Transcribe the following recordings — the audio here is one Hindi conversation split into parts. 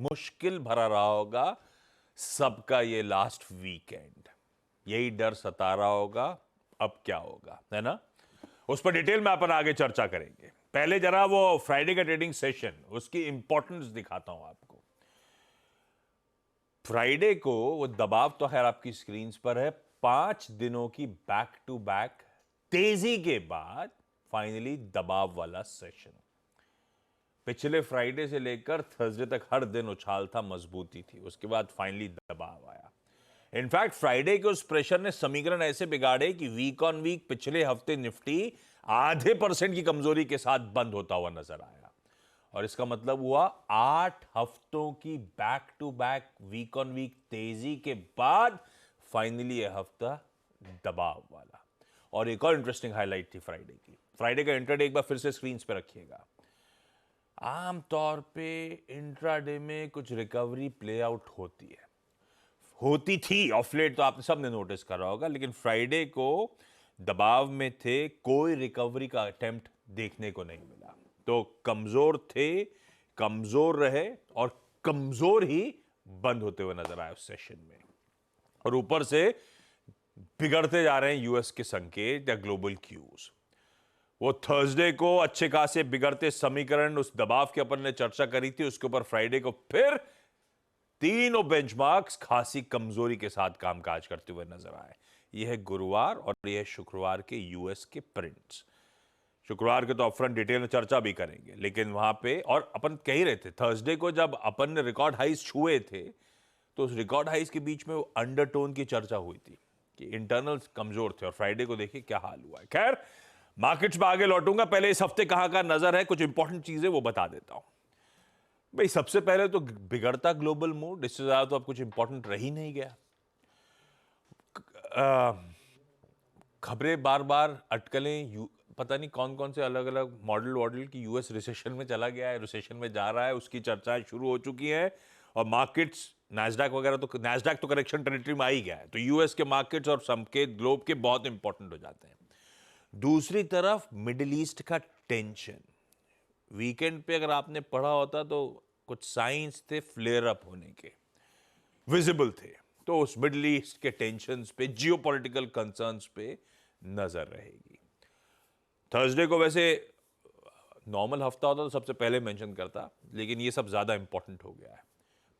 मुश्किल भरा रहा होगा सबका ये लास्ट वीकेंड। यही डर सता रहा होगा अब क्या होगा, है ना। उस पर डिटेल में अपन आगे चर्चा करेंगे। पहले जरा वो फ्राइडे का ट्रेडिंग सेशन, उसकी इंपॉर्टेंस दिखाता हूं आपको। फ्राइडे को वो दबाव तो खैर आपकी स्क्रीन पर है। 5 दिनों की बैक टू बैक तेजी के बाद फाइनली दबाव वाला सेशन। पिछले फ्राइडे से लेकर थर्सडे तक हर दिन उछाल था, मजबूती थी, उसके बाद फाइनली दबाव आया। इनफैक्ट फ्राइडे के उस प्रेशर ने समीकरण ऐसे बिगाड़े कि वीक ऑन वीक पिछले हफ्ते निफ्टी आधे % की कमजोरी के साथ बंद होता हुआ नजर आया। और इसका मतलब हुआ 8 हफ्तों की back to back week on week तेजी के बाद फाइनली यह हफ्ता दबाव वाला। और एक और इंटरेस्टिंग हाईलाइट थी फ्राइडे की। फ्राइडे का इंट्राडे एक बार फिर से स्क्रीन पे रखिएगा। आमतौर पे इंट्राडे में कुछ रिकवरी प्ले आउट होती है, होती थी ऑफ लेट, तो आपने सबने नोटिस करा होगा। लेकिन फ्राइडे को दबाव में थे, कोई रिकवरी का अटेम्प्ट देखने को नहीं मिला। तो कमजोर थे, कमजोर रहे और कमजोर ही बंद होते हुए नजर आए उस सेशन में। और ऊपर से बिगड़ते जा रहे हैं यूएस के संकेत या ग्लोबल क्यूज। वो थर्सडे को अच्छे खासे बिगड़ते समीकरण, उस दबाव की अपन ने चर्चा करी थी, उसके ऊपर फ्राइडे को फिर तीनों बेंचमार्क्स खासी कमजोरी के साथ कामकाज करते हुए नजर आए। यह है गुरुवार और यह शुक्रवार के यूएस के प्रिंट्स। शुक्रवार के तो अपफ्रंट डिटेल में चर्चा भी करेंगे, लेकिन वहां पे और अपन कह ही रहे थे थर्सडे को जब अपन ने रिकॉर्ड हाइज छुए थे, तो उस रिकॉर्ड हाइज के बीच में वो अंडरटोन की चर्चा हुई थी कि इंटरनल्स कमजोर थे। और फ्राइडे को देखिए क्या हाल हुआ है। खैर, मार्केट्स में आगे लौटूंगा, पहले इस हफ्ते कहां का नजर है, कुछ इंपॉर्टेंट चीजें वो बता देता हूं। भाई सबसे पहले तो बिगड़ता ग्लोबल मूड, इससे ज्यादा तो अब कुछ इंपॉर्टेंट रह ही नहीं गया। खबरें बार बार अटकलें, पता नहीं कौन कौन से अलग अलग मॉडल की यूएस रिसेशन में चला गया है, रिसेशन में जा रहा है, उसकी चर्चाएं शुरू हो चुकी हैं। और मार्केट्स, नैस्डैक वगैरह, तो नैस्डैक तो करेक्शन टेरिटरी में आ ही गया है। तो यूएस के मार्केट्स और संकेत ग्लोब के बहुत इंपॉर्टेंट हो जाते हैं। दूसरी तरफ मिडिल ईस्ट का टेंशन, वीकेंड पे अगर आपने पढ़ा होता तो कुछ साइंस थे फ्लेयर अप होने के, विजिबल थे। तो उस मिडिल ईस्ट के टेंशंस पे, जियोपॉलिटिकल कंसर्न्स पे नजर रहेगी। थर्सडे को वैसे नॉर्मल हफ्ता होता तो सबसे पहले मेंशन करता, लेकिन ये सब ज्यादा इंपॉर्टेंट हो गया है।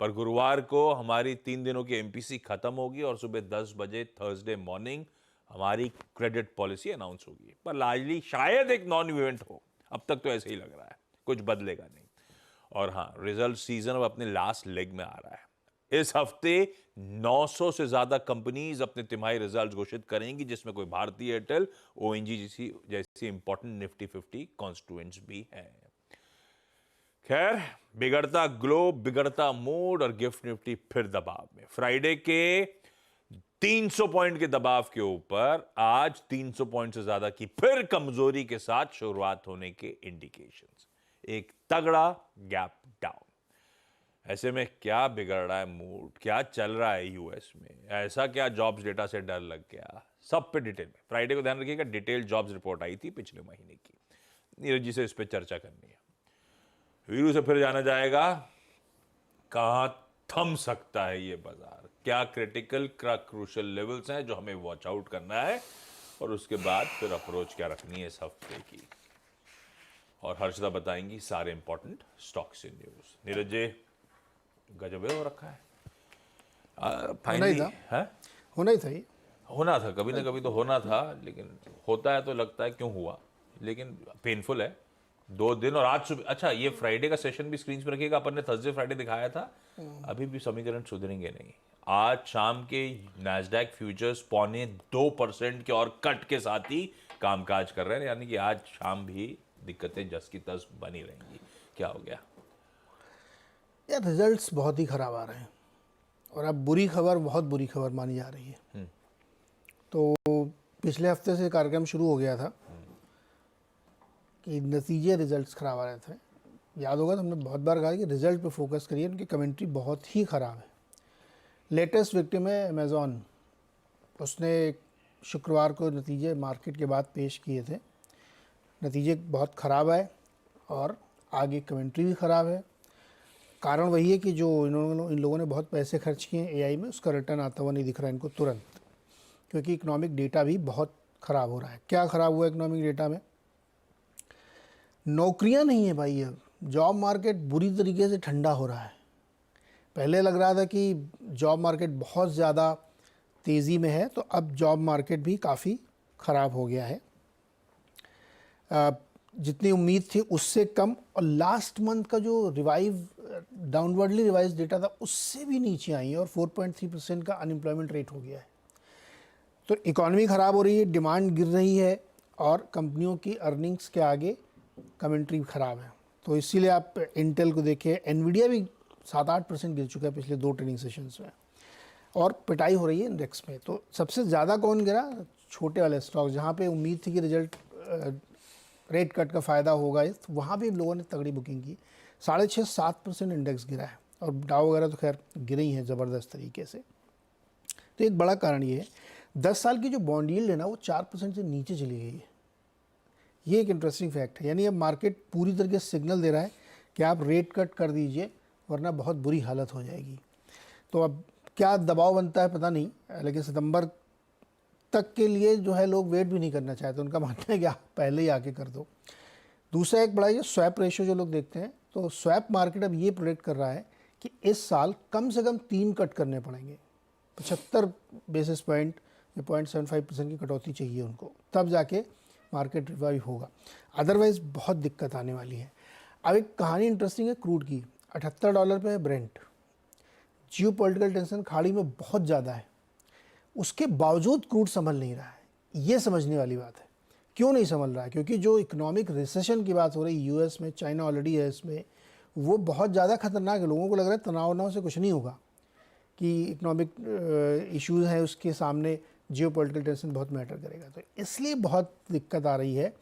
पर गुरुवार को हमारी 3 दिनों की एमपीसी खत्म होगी और सुबह 10 बजे थर्सडे मॉर्निंग हमारी क्रेडिट पॉलिसी अनाउंस होगी। पर लार्जली शायद एक नॉन इवेंट हो, अब तक तो ऐसे ही लग रहा है, कुछ बदलेगा नहीं। और हाँ, रिजल्ट सीजन अब अपने लास्ट लेग में आ रहा है। इस हफ्ते 900 से ज्यादा कंपनीज अपने तिमाही रिजल्ट घोषित करेंगी, जिसमें कोई भारतीय एयरटेल, ओएनजीसी जैसी इंपॉर्टेंट निफ्टी 50 कॉन्स्टिट्यूएंट्स भी हैं। खैर, बिगड़ता ग्लोब, बिगड़ता मूड और गिफ्ट निफ्टी फिर दबाव में। फ्राइडे के 300 पॉइंट के दबाव के ऊपर आज 300 पॉइंट से ज्यादा की फिर कमजोरी के साथ शुरुआत होने के इंडिकेशंस। एक तगड़ा गैप डाउन। ऐसे में क्या बिगड़ रहा है मूड, क्या चल रहा है यूएस में, ऐसा क्या जॉब्स डेटा से डर लग गया, सब पे डिटेल में। फ्राइडे को ध्यान रखिएगा, डिटेल जॉब्स रिपोर्ट आई थी पिछले महीने की, नीरज जी से इस पर चर्चा करनी है। वीरू से फिर जाना जाएगा कहां थम सकता है ये बाजार, क्या क्रिटिकल क्रूशियल लेवल्स हैं जो हमें वॉच आउट करना है, और उसके बाद फिर अप्रोच क्या रखनी है इस हफ्ते की। और हर्षदा बताएंगी सारे important stocks in news. Neeraj ji, गजब हो रखा है। फाइनली होना ही था ये, होना था, कभी ना कभी तो होना था, लेकिन होता है तो लगता है क्यों हुआ, लेकिन पेनफुल है। 2 दिन और आज सुबह, अच्छा ये फ्राइडे का सेशन भी स्क्रीन पर रखिएगा, अपन ने थर्सडे फ्राइडे दिखाया था, अभी भी समीकरण सुधरेंगे नहीं। आज शाम के नैस्डैक फ्यूचर्स 0.25% के और कट के साथ ही कामकाज कर रहे हैं, यानी कि आज शाम भी दिक्कतें जस की तस बनी रहेंगी। क्या हो गया यार, रिजल्ट्स बहुत ही खराब आ रहे हैं और अब बुरी खबर, बहुत बुरी खबर मानी जा रही है। तो पिछले हफ्ते से कार्यक्रम शुरू हो गया था कि नतीजे, रिजल्ट्स खराब आ रहे थे। याद होगा तो हमने बहुत बार कहा कि रिजल्ट पे फोकस करिए, उनकी कमेंट्री बहुत ही ख़राब है। लेटेस्ट विक्टिम है अमेज़ॉन, उसने शुक्रवार को नतीजे मार्केट के बाद पेश किए थे। नतीजे बहुत ख़राब आए और आगे कमेंट्री भी ख़राब है। कारण वही है कि जो इन लोगों ने बहुत पैसे खर्च किए हैं एआई में, उसका रिटर्न आता हुआ नहीं दिख रहा है इनको तुरंत, क्योंकि इकोनॉमिक डेटा भी बहुत ख़राब हो रहा है। क्या ख़राब हुआ इकोनॉमिक डेटा में? नौकरियां नहीं है भाई। अब जॉब मार्केट बुरी तरीके से ठंडा हो रहा है। पहले लग रहा था कि जॉब मार्केट बहुत ज़्यादा तेज़ी में है, तो अब जॉब मार्केट भी काफ़ी ख़राब हो गया है। जितनी उम्मीद थी उससे कम, और लास्ट मंथ का जो डाउनवर्डली रिवाइज डेटा था उससे भी नीचे आई है, और 4.3% का अनएम्प्लॉयमेंट रेट हो गया है। तो इकॉनमी ख़राब हो रही है, डिमांड गिर रही है, और कंपनियों की अर्निंग्स के आगे कमेंट्री ख़राब है। तो इसीलिए आप इंटेल को देखें, एनवीडिया भी 7-8% गिर चुका है पिछले 2 ट्रेडिंग सेशंस में, और पिटाई हो रही है इंडेक्स में। तो सबसे ज़्यादा कौन गिरा? छोटे वाले स्टॉक, जहाँ पे उम्मीद थी कि रिजल्ट रेट कट का फ़ायदा होगा, तो वहाँ भी लोगों ने तगड़ी बुकिंग की। 6.5-7% इंडेक्स गिरा है, और डाउ वगैरह तो खैर गिरे ही हैं ज़बरदस्त तरीके से। तो एक बड़ा कारण ये है, 10 साल की जो बॉन्ड यील्ड है ना, वो 4% से नीचे चली गई है। ये एक इंटरेस्टिंग फैक्ट है। यानी अब मार्केट पूरी तरीके से सिग्नल दे रहा है कि आप रेट कट कर दीजिए, वरना बहुत बुरी हालत हो जाएगी। तो अब क्या दबाव बनता है पता नहीं, लेकिन सितंबर तक के लिए जो है लोग वेट भी नहीं करना चाहते। उनका मानना है कि आप पहले ही आके कर दो। दूसरा एक बड़ा ये स्वैप रेशियो जो लोग देखते हैं, तो स्वैप मार्केट अब ये प्रेडिक्ट कर रहा है कि इस साल कम से कम 3 कट करने पड़ेंगे। 75 बेसिस पॉइंट या 0.75% की कटौती चाहिए उनको, तब जाके मार्केट रिवाइव होगा। अदरवाइज़ बहुत दिक्कत आने वाली है। अब एक कहानी इंटरेस्टिंग है क्रूड की। $78 पे है ब्रेंट। जियो पॉलिटिकल टेंशन खाड़ी में बहुत ज़्यादा है, उसके बावजूद क्रूड संभल नहीं रहा है। ये समझने वाली बात है। क्यों नहीं संभल रहा है? क्योंकि जो इकोनॉमिक रिसेशन की बात हो रही है यूएस में, चाइना ऑलरेडी है इसमें, वो बहुत ज़्यादा खतरनाक है। लोगों को लग रहा है तनाव से कुछ नहीं होगा, कि इकोनॉमिक इश्यूज हैं उसके सामने जियो पॉलिटिकल टेंशन बहुत मैटर करेगा। तो इसलिए बहुत दिक्कत आ रही है,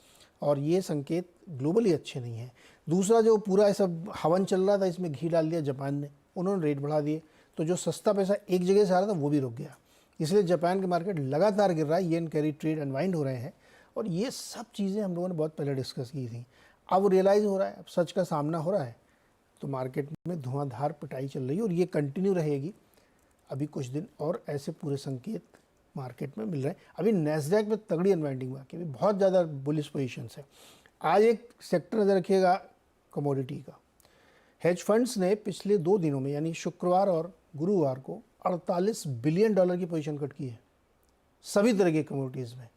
और ये संकेत ग्लोबली अच्छे नहीं हैं। दूसरा जो पूरा सब हवन चल रहा था, इसमें घी डाल दिया जापान ने, उन्होंने रेट बढ़ा दिए, तो जो सस्ता पैसा एक जगह से आ रहा था वो भी रुक गया। इसलिए जापान के मार्केट लगातार गिर रहा है, येन कैरी ट्रेड अनवाइंड हो रहे हैं, और ये सब चीज़ें हम लोगों ने बहुत पहले डिस्कस की थी। अब रियलाइज़ हो रहा है, अब सच का सामना हो रहा है, तो मार्केट में धुआंधार पिटाई चल रही है, और ये कंटिन्यू रहेगी अभी कुछ दिन और। ऐसे पूरे संकेत मार्केट में मिल रहे हैं। अभी नैस्डैक में तगड़ी अनवाइंडिंग बाकी, अभी बहुत ज़्यादा बुलिश पोजीशंस है। आज एक सेक्टर नज़र रखिएगा कमोडिटी का। हेज फंड्स ने पिछले 2 दिनों में, यानी शुक्रवार और गुरुवार को, $48 बिलियन की पोजीशन कट की है सभी तरह की कमोडिटीज़ में,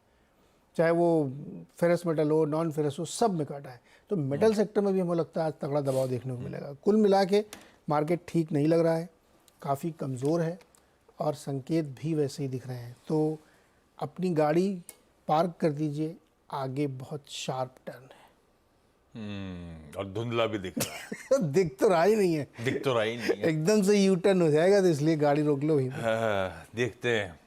चाहे वो फेरस मेटल हो, नॉन फेरस हो, सब में काटा है। तो मेटल सेक्टर में भी हमें लगता है आज तगड़ा दबाव देखने को मिलेगा। कुल मिला के मार्केट ठीक नहीं लग रहा है, काफ़ी कमज़ोर है, और संकेत भी वैसे ही दिख रहे हैं। तो अपनी गाड़ी पार्क कर दीजिए, आगे बहुत शार्प टर्न है। और धुंधला भी दिख रहा है। दिख तो रहा ही नहीं है, दिख तो रहा ही नहीं है। एकदम से यू टर्न हो जाएगा, तो इसलिए गाड़ी रोक लो ही। देखते हैं।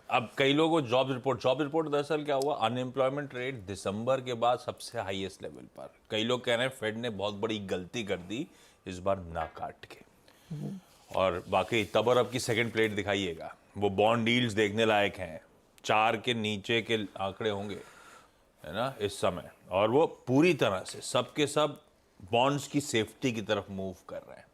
अब कई लोगों को जॉब रिपोर्ट दरअसल क्या हुआ, अनएम्प्लॉयमेंट रेट दिसंबर के बाद सबसे हाईएस्ट लेवल पर। कई लोग कह रहे हैं फेड ने बहुत बड़ी गलती कर दी इस बार ना काट के, और बाकी तब अब की सेकंड प्लेट दिखाइएगा। वो बॉन्ड डील्स देखने लायक हैं, 4 के नीचे के आंकड़े होंगे, है ना, इस समय, और वो पूरी तरह से सबके सब बॉन्ड्स की सेफ्टी की तरफ मूव कर रहे हैं,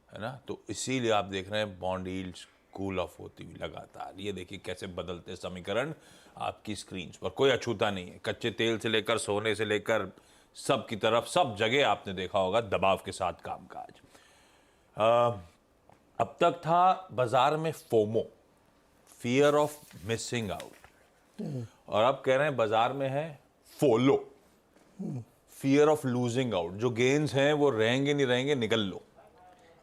है ना। तो इसीलिए आप देख रहे हैं बॉन्ड यील्ड्स कूल ऑफ होती हुई लगातार। ये देखिए कैसे बदलते समीकरण आपकी स्क्रीन पर, कोई अछूता नहीं है। कच्चे तेल से लेकर सोने से लेकर सब की तरफ, सब जगह आपने देखा होगा दबाव के साथ कामकाज। अब तक था बाजार में FOMO, fear of missing out, और अब कह रहे हैं बाजार में है follow, fear of losing out. जो गेन्स हैं वो रहेंगे नहीं रहेंगे, निकल लो।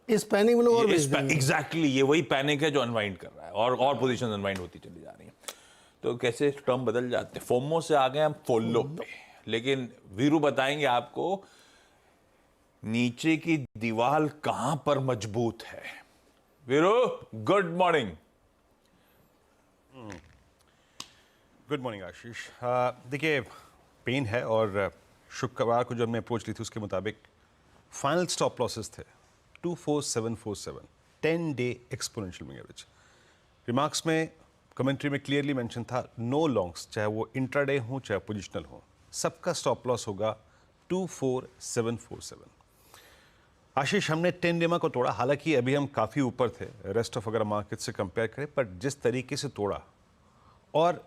इस पैनिक में लोग और एग्जैक्टली ये वही पैनिक है जो अनवाइंड कर रहा है, और पोजीशन अनवाइंड होती चली जा रही है। तो कैसे टर्म बदल जाते हैं। फोमो से आ गए हम फोलो पे, लेकिन वीरू बताएंगे आपको नीचे की दीवार कहां पर मजबूत है। Veeru, good morning. Good morning Ashish. देखिए, पेन है, और शुक्रवार को जो हमने अप्रोच ली थी उसके मुताबिक फाइनल स्टॉप लॉसेस थे 24747, 10 day exponential moving average. Remarks में, कमेंट्री में क्लियरली मेंशन था, नो लॉन्ग्स, चाहे वो इंट्राडे हो चाहे पोजिशनल हो, सबका स्टॉप लॉस होगा 24747। आशीष, हमने 10 डेमा को तोड़ा, हालांकि अभी हम काफ़ी ऊपर थे रेस्ट ऑफ अगर मार्केट से कंपेयर करें, पर जिस तरीके से तोड़ा और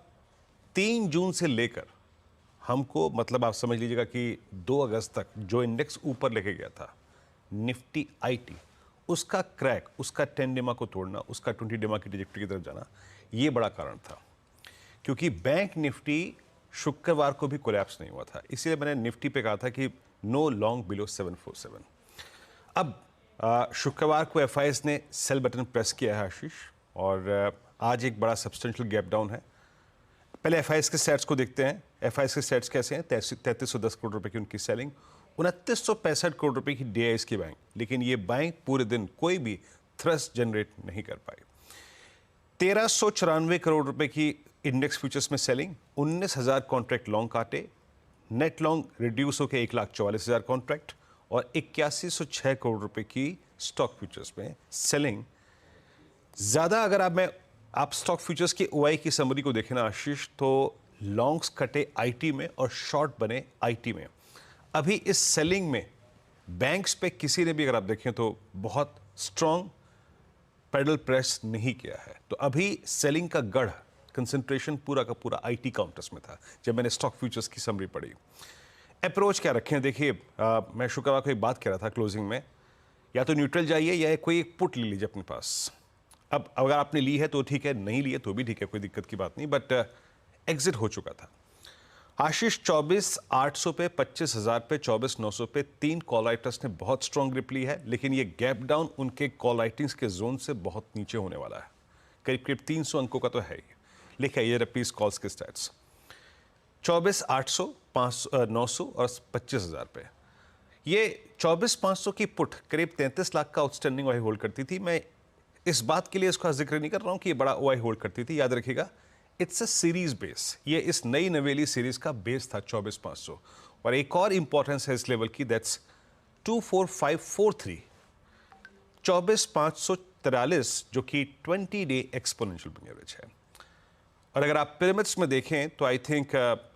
3 जून से लेकर हमको, मतलब आप समझ लीजिएगा कि 2 अगस्त तक जो इंडेक्स ऊपर लेके गया था निफ्टी आईटी, उसका क्रैक, उसका 10 डेमा को तोड़ना, उसका 20 डेमा की ट्रैजेक्टरी की तरफ जाना, ये बड़ा कारण था। क्योंकि बैंक निफ्टी शुक्रवार को भी कोलैप्स नहीं हुआ था, इसीलिए मैंने निफ्टी पे कहा था कि नो लॉन्ग बिलो 747। अब शुक्रवार को एफआईएस ने सेल बटन प्रेस किया है आशीष, और आज एक बड़ा सब्सटेंशियल गैप डाउन है। पहले एफआईएस के सेट्स को देखते हैं। एफआईएस के सेट्स कैसे हैं? 3310 करोड़ रुपए की उनकी सेलिंग, 2965 करोड़ रुपए की डीआईएस की बाइंग, लेकिन ये बाइंग पूरे दिन कोई भी थ्रस्ट जनरेट नहीं कर पाई। 1394 करोड़ रुपए की इंडेक्स फ्यूचर्स में सेलिंग, 19,000 कॉन्ट्रैक्ट लॉन्ग काटे, नेट लॉन्ग रिड्यूस होकर 1,44,000 कॉन्ट्रैक्ट, और 8106 करोड़ रुपए की स्टॉक फ्यूचर्स में सेलिंग। ज़्यादा अगर आप स्टॉक फ्यूचर्स की ओआई की समरी को देखें ना आशीष, तो लॉन्ग्स कटे आईटी में और शॉर्ट बने आईटी में। अभी इस सेलिंग में बैंक्स पे किसी ने भी अगर आप देखें तो बहुत स्ट्रॉन्ग पेडल प्रेस नहीं किया है। तो अभी सेलिंग का गढ़, कंसंट्रेशन पूरा का पूरा आईटी काउंटर्स में था जब मैंने स्टॉक फ्यूचर्स की समरी पढ़ी। अप्रोच क्या रखें? देखिए, मैं शुक्रवार को एक बात कह रहा था क्लोजिंग में, या तो न्यूट्रल जाइए या कोई एक पुट ले लीजिए अपने पास। अब अगर आपने ली है तो ठीक है, नहीं ली है तो भी ठीक है, कोई दिक्कत की बात नहीं, बट एग्जिट हो चुका था। आशीष, 24,800 पे, 25,000 पे, 24,900 पे 3 कॉल राइटर्स ने बहुत स्ट्रॉन्ग ग्रिप ली है, लेकिन ये गैप डाउन उनके कॉल राइटिंग्स के जोन से बहुत नीचे होने वाला है। करीब करीब 300 अंकों का तो है ही। लिखा है ये रपीज कॉल्स के स्टैट्स, 24,800, 900 और 25,000 पे। ये 24,500 की पुट करीब 33 लाख का आउटस्टैंडिंग ओआई होल्ड करती थी। मैं इस बात के लिए इसका जिक्र नहीं कर रहा हूं कि ये बड़ा ओआई होल्ड करती थी, याद रखिएगा इट्स अ सीरीज बेस। ये इस नई नवेली सीरीज का बेस था 24,500, और एक और इंपॉर्टेंस है इस लेवल की, दैट्स 24543, 24,543, जो कि 20 डे एक्सपोनेंशियल मूविंग एवरेज है। और अगर आप पिरामिड्स में देखें तो आई थिंक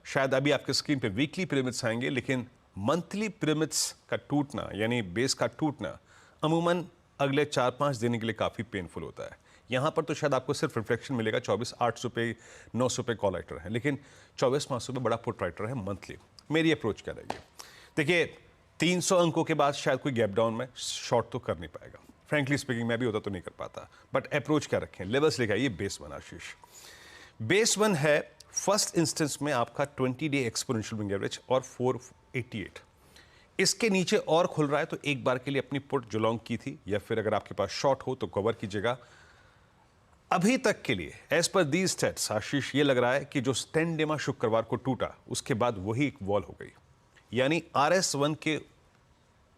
शायद अभी आपके स्क्रीन पे वीकली पिरामिड्स आएंगे, लेकिन मंथली पिरामिड्स का टूटना, यानी बेस का टूटना, अमूमन अगले 4-5 दिन के लिए काफ़ी पेनफुल होता है। यहाँ पर तो शायद आपको सिर्फ रिफ्लेक्शन मिलेगा, 24,800 पे, 900 पे कॉल राइटर है, लेकिन 24,500 पे बड़ा पुट राइटर है मंथली। मेरी अप्रोच क्या रहेगी? देखिए, 300 अंकों के बाद शायद कोई गैप डाउन में शॉर्ट तो कर नहीं पाएगा, फ्रेंकली स्पीकिंग मैं भी होता तो नहीं कर पाता, बट अप्रोच क्या रखें? लेवल्स लेके आइए। बेस 1 आशीष, बेस 1 है फर्स्ट इंस्टेंस में आपका 20 डे एक्सपोनेंशियल मूविंग एवरेज और 488। इसके नीचे और खुल रहा है तो एक बार के लिए अपनी पुट जो लॉन्ग की थी, या फिर अगर आपके पास शॉर्ट हो तो कवर कीजिएगा। अभी तक के लिए एज पर दीज स्टेट्स आशीष, ये लग रहा है कि जो 10 डेमा शुक्रवार को टूटा उसके बाद वही एक वॉल हो गई, यानी RS1 के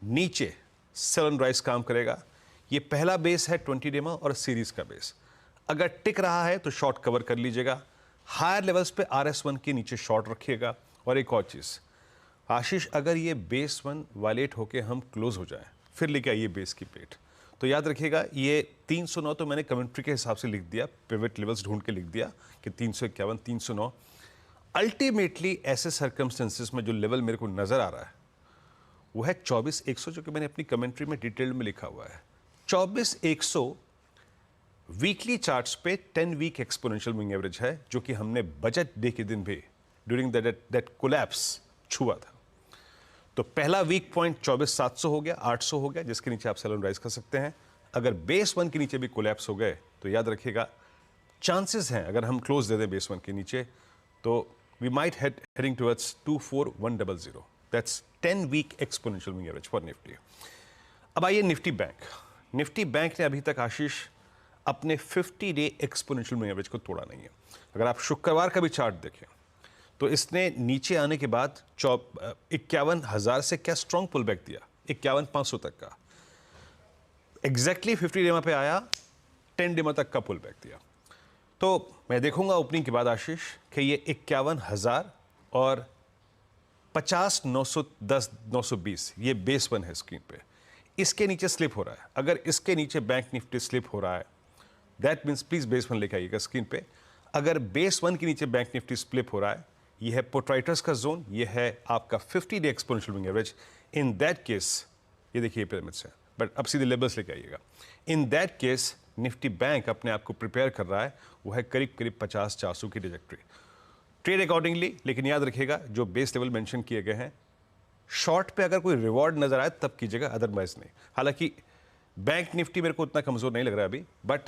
नीचे सेल एंड राइज काम करेगा। ये पहला बेस है 20 डेमा और सीरीज का बेस। अगर टिक रहा है तो शॉर्ट कवर कर लीजिएगा, हायर लेवल्स पे RS1 के नीचे शॉर्ट रखिएगा। और एक और चीज़ आशीष, अगर ये बेस 1 वायलेट होके हम क्लोज हो जाए, फिर लेके आइए बेस की पेट, तो याद रखिएगा ये 309 तो मैंने कमेंट्री के हिसाब से लिख दिया, पिवट लेवल्स ढूंढ के लिख दिया कि 351, 309। अल्टीमेटली ऐसे सर्कमस्टेंसेस में जो लेवल मेरे को नजर आ रहा है वो है 24,100, जो कि मैंने अपनी कमेंट्री में डिटेल में लिखा हुआ है। 24,100 वीकली चार्ट्स पे 10 वीक एक्सपोनेंशियल मूविंग एवरेज है, जो कि हमने बजट डे के दिन भी ड्यूरिंग दैट कोलैप्स छुआ था। तो पहला वीक पॉइंट 24,700 हो गया, 800 हो गया, जिसके नीचे आप सेल एंड राइज कर सकते हैं। अगर बेस 1 के नीचे भी कोलैप्स हो गए तो याद रखिएगा चांसेस हैं, अगर हम क्लोज दे दें बेस 1 के नीचे, तो we might heading towards 24,100। That's 10 week exponential moving average for Nifty. अब आइए निफ्टी बैंक। निफ्टी बैंक ने अभी तक आशीष अपने 50 डे एक्सपोनेंशियल मूविंग एवरेज को तोड़ा नहीं है। अगर आप शुक्रवार का भी चार्ट देखें तो इसने नीचे आने के बाद 51,000 से क्या स्ट्रॉन्ग पुल बैक दिया, 51,500 तक का, एग्जैक्टली 50 डेमा पे आया, 10 डेमा तक का पुल बैक दिया। तो मैं देखूंगा ओपनिंग के बाद आशीष कि ये 51,000 और 50,910, 920 ये बेस 1 है स्क्रीन पे, इसके नीचे स्लिप हो रहा है। अगर इसके नीचे बैंक निफ्टी स्लिप हो रहा है, दैट मीन्स प्लीज बेस 1 लेके आइएगा स्क्रीन पे। अगर बेस 1 के नीचे बैंक निफ्टी स्लिप हो रहा है, ये है पुट राइटर्स का जोन, ये है आपका 50 day exponential moving average. In that case ये देखिए पिरामिड्स है, बट अब सीधे लेबल्स लेके आइएगा। In that case Nifty bank अपने आप को प्रिपेयर कर रहा है, वो है करीब करीब 50-400 की ट्रेजेक्टरी। ट्रेड अकॉर्डिंगली, लेकिन याद रखिएगा जो बेस लेवल मेंशन किए गए हैं, शॉर्ट पे अगर कोई रिवॉर्ड नजर आए तब कीजिएगा, अदरवाइज नहीं। हालांकि बैंक निफ्टी मेरे को उतना कमजोर नहीं लग रहा है अभी, but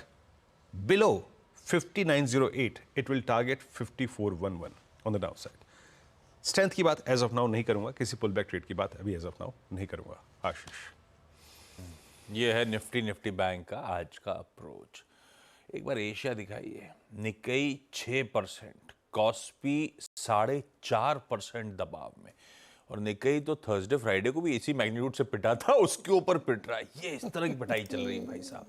below 5908 it will target 5411 on the down side. Strength की बात एज ऑफ नाउ नहीं करूंगा, किसी पुल बैक ट्रेड की बात अभी एज ऑफ नाउ नहीं करूंगा। आशीष, ये है निफ्टी बैंक का आज का अप्रोच। एक बार एशिया दिखाइए। निक्केई 6%, कॉस्पी 4.5% दबाव में, और निक्केई तो थर्सडे फ्राइडे को भी इसी मैग्नीट्यूड से पिटा था, उसके ऊपर पिट रहा है। ये इस तरह की पिटाई चल रही है भाई साहब।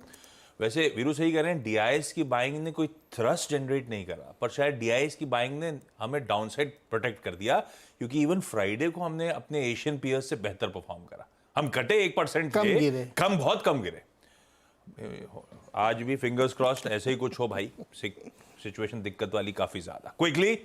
वैसे वीरू सही कह रहे हैं, डीआईएस की बाइंग ने कोई थ्रस्ट जनरेट नहीं करा, पर शायद डीआईएस की बाइंग ने हमें डाउनसाइड प्रोटेक्ट कर दिया, क्योंकि इवन फ्राइडे को हमने अपने एशियन पीयर्स से बेहतर परफॉर्म करा। हम घटे 1% कम गिरे, बहुत कम गिरे। आज भी फिंगर्स क्रॉस्ड ऐसे ही कुछ हो भाई, सिचुएशन दिक्कत वाली काफी ज्यादा। क्विकली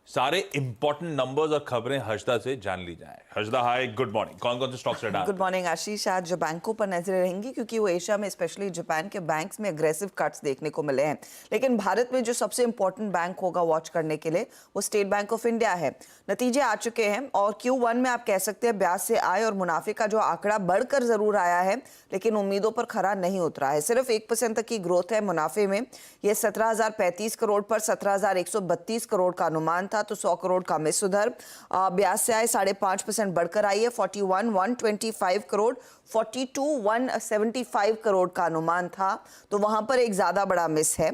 सारे इंपॉर्टेंट नंबर्स और खबरें हर्षदा से जान ली जाए। हर्षदा हाय, गुड मॉर्निंग। कौन कौन से स्टॉक्स रेट? गुड मॉर्निंग आशीष। आज जो बैंकों पर नजरें रहेंगी, क्योंकि वो एशिया में स्पेशली जापान के बैंक्स में अग्रेसिव कट्स देखने को मिले हैं, लेकिन भारत में जो सबसे इंपॉर्टेंट बैंक होगा वॉच करने के लिए वो स्टेट बैंक ऑफ इंडिया है। नतीजे आ चुके हैं और Q1 में आप कह सकते हैं ब्याज से आय और मुनाफे का जो आंकड़ा बढ़कर जरूर आया है, लेकिन उम्मीदों पर खरा नहीं उतरा है। सिर्फ 1% तक की ग्रोथ है मुनाफे में। ये 17,035 करोड़ पर 17,132 करोड़ का अनुमान था, तो 100 करोड़ का मिस उधर। ब्याज से आय 5.5% बढ़कर आई है, 41,125 करोड़, 42,175 करोड़ का अनुमान था, तो वहां पर एक ज्यादा बड़ा मिस है।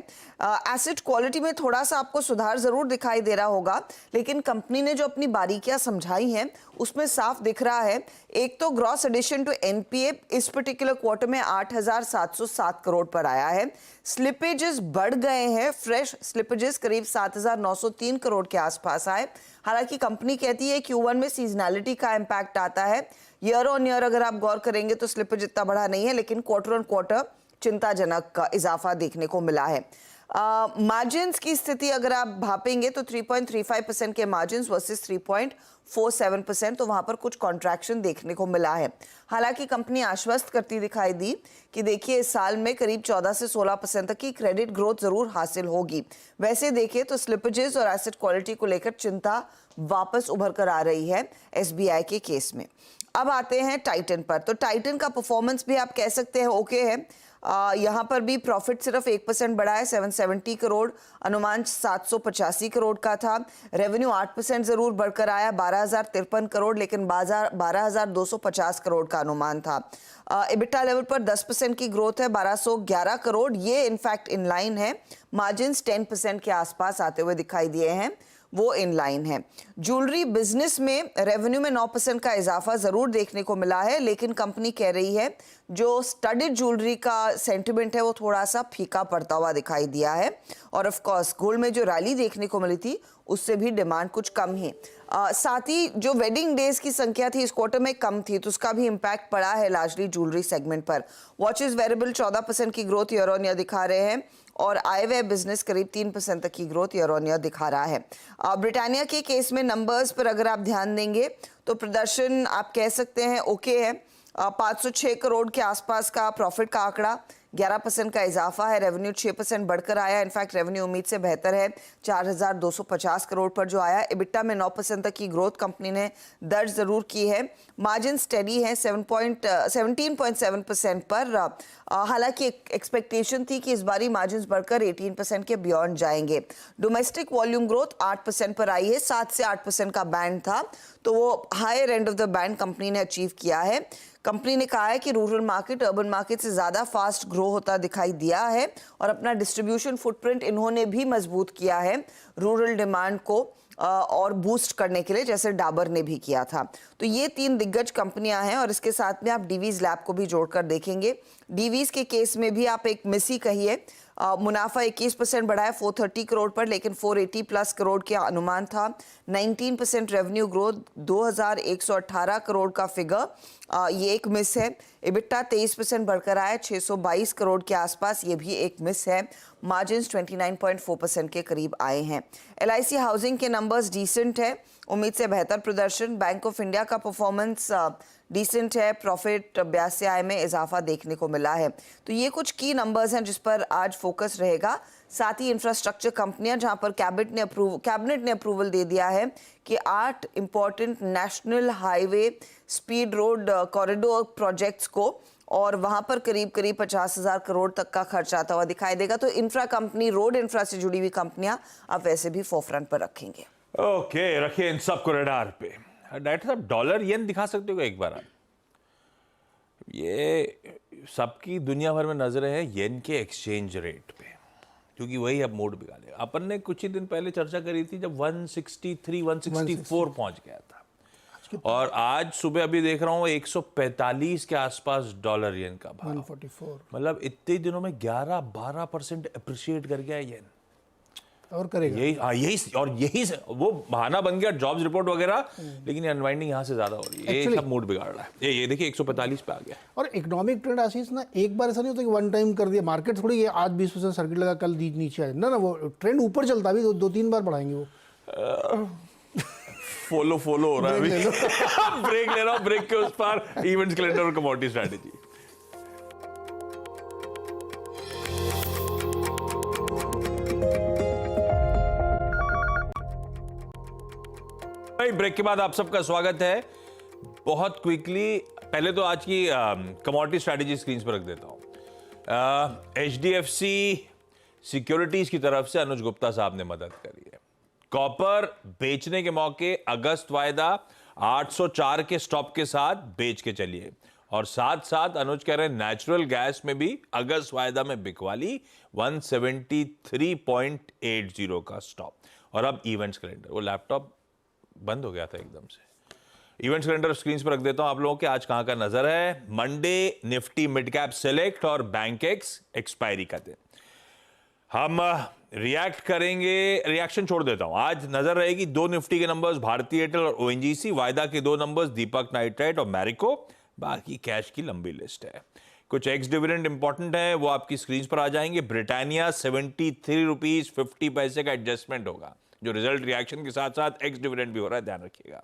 एसेट क्वालिटी में थोड़ा सा आपको सुधार जरूर दिखाई दे रहा होगा, लेकिन कंपनी ने जो अपनी बारीकियां समझाई हैं उसमें साफ दिख रहा है। एक तो ग्रॉस एडिशन टू एनपीए इस पर्टिकुलर क्वार्टर में 8,707 करोड़ पर आया है। स्लिपेजेस बढ़ गए हैं, फ्रेश स्लिपेजेस करीब 7,903 करोड़ के आसपास आए। हालांकि कंपनी कहती है Q1 में सीजनैलिटी का इम्पैक्ट आता है। ईयर ऑन ईयर अगर आप गौर करेंगे तो स्लिपेज इतना बढ़ा नहीं है, लेकिन क्वार्टर ऑन क्वार्टर चिंताजनक का इजाफा देखने को मिला है। मार्जिन्स की स्थिति अगर आप भापेंगे तो 3.35% के मार्जिन्स वर्सेस 3.47%, तो वहां पर कुछ कॉन्ट्रैक्शन देखने को मिला है। हालांकि कंपनी आश्वस्त करती दिखाई दी कि देखिए इस साल में करीब 14 से 16% तक की क्रेडिट ग्रोथ जरूर हासिल होगी। वैसे देखिए तो स्लिपेजेस और एसेट क्वालिटी को लेकर चिंता वापस उभर कर आ रही है SBI के केस में। अब आते हैं टाइटन पर, तो टाइटन का परफॉर्मेंस भी आप कह सकते हैं ओके है। यहाँ पर भी प्रॉफिट सिर्फ 1% बढ़ा है, 770 करोड़, अनुमान 785 करोड़ का था। रेवेन्यू 8% जरूर बढ़कर आया, 12,053 करोड़, लेकिन बाजार 12,250 करोड़ का अनुमान था। EBITDA लेवल पर 10% की ग्रोथ है, 1,211 करोड़, ये इनफैक्ट इन लाइन है। मार्जिन्स 10% के आसपास आते हुए दिखाई दिए हैं, वो इन लाइन है। ज्वेलरी बिजनेस में रेवेन्यू में 9% का इजाफा जरूर देखने को मिला है, लेकिन कंपनी कह रही है जो स्टडेड ज्वेलरी का सेंटिमेंट है वो थोड़ा सा फीका पड़ता हुआ दिखाई दिया है। और ऑफ कोर्स गोल्ड में जो रैली देखने को मिली थी उससे भी डिमांड कुछ कम है। साथ ही जो वेडिंग डेज की संख्या थी इस क्वार्टर में कम थी, तो उसका भी इम्पैक्ट पड़ा है लार्जली ज्वेलरी सेगमेंट पर। वॉचेस वेरेबल 14% की ग्रोथ ईयर ऑन ईयर दिखा रहे हैं, और आयव्यय बिजनेस करीब 3% तक की ग्रोथ ईयर ऑन ईयर दिखा रहा है। ब्रिटानिया के केस में नंबर्स पर अगर आप ध्यान देंगे तो प्रदर्शन आप कह सकते हैं ओके है। 506 करोड़ के आसपास का प्रॉफिट का आंकड़ा, 11% का इजाफा है। रेवेन्यू 6% बढ़कर आया, इनफैक्ट रेवेन्यू उम्मीद से बेहतर है, 4,250 करोड़ पर जो आया। EBITDA में 9% तक की ग्रोथ कंपनी ने दर्ज जरूर की है। मार्जिन स्टेडी है 17.7% पर। हालांकि एक्सपेक्टेशन थी कि इस बारी मार्जिन बढ़कर 18% के बियॉन्ड जाएंगे। डोमेस्टिक वॉल्यूम ग्रोथ 8% पर आई है, 7 से 8% का बैंड था, तो वो higher end of the band company ने अचीव किया है। कंपनी ने कहा है कि रूरल मार्केट अर्बन मार्केट से ज्यादा फास्ट ग्रो होता दिखाई दिया है, और अपना डिस्ट्रीब्यूशन फुटप्रिंट इन्होंने भी मजबूत किया है रूरल डिमांड को और बूस्ट करने के लिए, जैसे डाबर ने भी किया था। तो ये 3 दिग्गज कंपनियां हैं, और इसके साथ में आप डीवीज लैब को भी जोड़कर देखेंगे। डीवीज के केस में भी आप एक मिस ही कहिए। मुनाफा 21% बढ़ा है 430 करोड़ पर, लेकिन 480 प्लस करोड़ के अनुमान था। 19% रेवेन्यू ग्रोथ, 2,118 करोड़ का फिगर, ये एक मिस है। EBITDA 23% बढ़कर आया, 622 करोड़ के आसपास, ये भी एक मिस है। मार्जिन्स 29.4% के करीब आए हैं। LIC हाउसिंग के नंबर्स डिसेंट है, उम्मीद से बेहतर प्रदर्शन। बैंक ऑफ इंडिया का परफॉर्मेंस डिसेंट है, प्रॉफिट ब्याज से आय में इजाफा देखने को मिला है। तो ये कुछ की नंबर्स हैं जिस पर आज फोकस रहेगा। साथ ही इंफ्रास्ट्रक्चर कंपनियां, जहां पर कैबिनेट ने अप्रूवल दे दिया है कि 8 important national highway speed road corridor projects को, और वहां पर करीब 50,000 करोड़ तक का खर्च आता हुआ दिखाई देगा। तो इंफ्रा कंपनी, रोड इंफ्रा से जुड़ी हुई कंपनियां अब वैसे भी फोरफ्रंट पर रखेंगे। ओके, रखिए इन सबको रडार पे। डायरेक्टर साहब, डॉलर येन दिखा सकते हो एक बार आप? ये सबकी दुनिया भर में नजरें हैं येन के एक्सचेंज रेट पे, क्योंकि वही अब मोड बिगाड़ेगा। अपन ने कुछ ही दिन पहले चर्चा करी थी जब 163, 164 पहुंच गया था, और आज सुबह अभी देख रहा हूँ 145 के आसपास डॉलर येन का भाव। 144 मतलब इतने दिनों में 11-12% अप्रिशिएट कर गया येन। और करेगा यही से वो बहाना बन गया जॉब्स रिपोर्ट वगैरह, लेकिन अनवाइंडिंग यहाँ से ज्यादा हो रही है। ये सब मूड बिगाड़ रहा है। ये देखिए 145 पे आ गया। और इकोनॉमिक ट्रेंड आशीष ना, एक बार ऐसा नहीं होता कि वन टाइम कर दिया मार्केट, थोड़ी आज 20% सर्किट लगा कल नीचे आए ना, वो ट्रेंड ऊपर चलता है। अभी 2-3 बार बढ़ाएंगे वो। फॉलो हो रहा है अभी। ब्रेक ले रहा हूं, ब्रेक के उस पार इवेंट्स कैलेंडर और कमोडिटी स्ट्रेटेजी। ब्रेक के बाद आप सबका स्वागत है। बहुत क्विकली पहले तो आज की कमोडिटी स्ट्रेटेजी स्क्रीन पर रख देता हूं। HDFC सिक्योरिटीज की तरफ से अनुज गुप्ता साहब ने मदद करी है। कॉपर बेचने के मौके अगस्त वायदा 804 के स्टॉप के साथ बेच के चलिए, और साथ साथ अनुज कह रहे हैं नेचुरल गैस में भी अगस्त वायदा में बिकवाली 173.80 का स्टॉप। और अब इवेंट्स कैलेंडर, वो लैपटॉप बंद हो गया था एकदम से। इवेंट्स कैलेंडर स्क्रीन पर रख देता हूं आप लोगों के, आज कहां का नजर है। Monday Nifty mid cap select और बैंकेक्स एक्सपायरी का दिन। हम रिएक्ट करेंगे, रिएक्शन छोड़ देता हूं। आज नजर रहेगी 2 निफ्टी के नंबर्स, भारतीय एयरटेल और ONGC। वायदा के 2 नंबर्स, दीपक नाइट्राइट और मैरिको। बाकी कैश की लंबी लिस्ट है। कुछ एक्स डिविडेंड इंपॉर्टेंट है, वो आपकी स्क्रीन पर आ जाएंगे। ब्रिटानिया 73 रुपीज 50 पैसे का एडजस्टमेंट होगा, जो रिजल्ट रिएक्शन के साथ साथ एक्स डिविडेंड भी हो रहा है, ध्यान रखिएगा।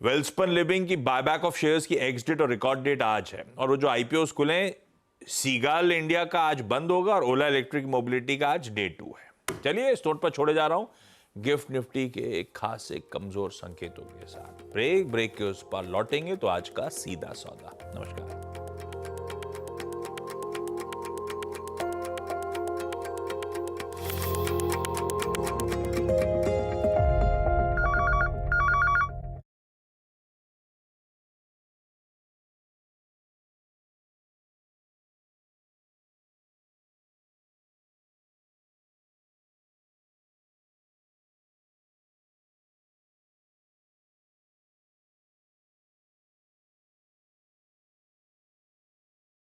वेल्सपन लिविंग की बायबैक ऑफ शेयर्स की एक्स डेट और रिकॉर्ड डेट आज है। और वो जो IPOs खुले, सीगाल इंडिया का आज बंद होगा और ओला इलेक्ट्रिक मोबिलिटी का आज डे 2 है। चलिए इस नोट पर छोड़े जा रहा हूं गिफ्ट निफ्टी के एक खास एक कमजोर संकेतों के साथ। ब्रेक के उस पर लौटेंगे तो आज का सीधा सौदा। नमस्कार।